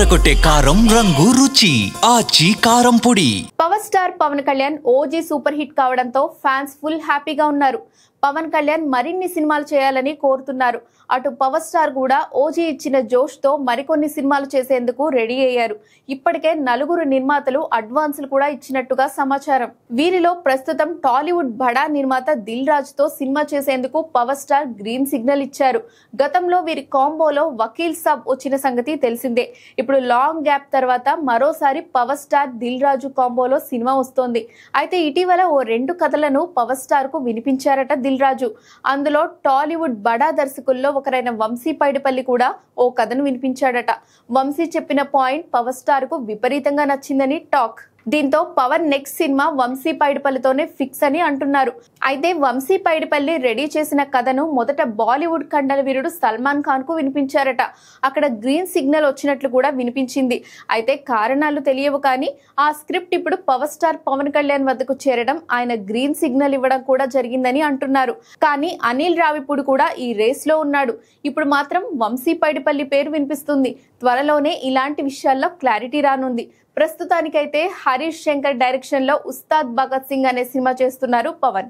అదరగొట్టే కారం రంగు రుచి ఆచి కారం పొడి. Power star Pawan Kalyan OG super hit కావడంతో ఫ్యాన్స్ ఫుల్ హ్యాపీగా ఉన్నారు. పవన్ కళ్యాణ్ మరిన్ని సినిమాలు చేయాలని కోరుతున్నారు. అటు పవర్ స్టార్ కూడా ఓజీ ఇచ్చిన జోష్ తో మరికొన్ని సినిమాలు చేసేందుకు రెడీ అయ్యారు. ఇప్పటికే 4 నిర్మాతలు అడ్వాన్సులు కూడా ఇచ్చినట్టుగా సమాచారం. వీరిలో ప్రస్తుతం టాలీవుడ్ బడా నిర్మాత దిల్ రాజు తో సినిమా చేసేందుకు పవర్ స్టార్ గ్రీన్ సిగ్నల్ ఇచ్చారు. గతంలో వీరి కాంబోలో వకీల్ సాబ్ వచ్చిన సంగతి తెలిసిందే. ఇప్పుడు లాంగ్ గ్యాప్ తర్వాత మరోసారి power star Dil Raju కాంబోలో cinema వస్తోంది. అయితే ఇటీవల ఓ 2 కథలను పవర్ స్టార్ కు వినిపించారట దిల్ రాజు. అందులో టాలీవుడ్ బడా దర్శకుల్లో ఒకరైన వంశీ పైడిపల్లి కూడా ఓ కథను వినిపించాడట. వంశీ చెప్పిన పాయింట్ పవర్ స్టార్ కు విపరీతంగా నచ్చిందని టాక్. దీంతో పవన్ నెక్స్ట్ సినిమా వంశీ పైడిపల్లితోనే ఫిక్స్ అని అంటున్నారు. అయితే వంశీ పైడిపల్లి రెడీ చేసిన కథను మొదట బాలీవుడ్ కండల వీరుడు సల్మాన్ ఖాన్ కు వినిపించారట. అక్కడ గ్రీన్ సిగ్నల్ వచ్చినట్లు కూడా వినిపించింది. అయితే కారణాలు తెలియవు కానీ ఆ స్క్రిప్ట్ ఇప్పుడు పవర్ స్టార్ పవన్ కళ్యాణ్ వద్దకు చేరడం, ఆయన గ్రీన్ సిగ్నల్ ఇవ్వడం కూడా జరిగిందని అంటున్నారు. కానీ అనిల్ రావిపూడి కూడా ఈ రేస్ లో ఉన్నాడు. ఇప్పుడు మాత్రం వంశీ పైడిపల్లి పేరు వినిపిస్తుంది. త్వరలోనే ఇలాంటి విషయాల్లో క్లారిటీ రానుంది. ప్రస్తుతానికైతే హరీష్ శంకర్ డైరెక్షన్ లో ఉస్తాద్ భగత్ సింగ్ అనే సినిమా చేస్తున్నారు పవన్.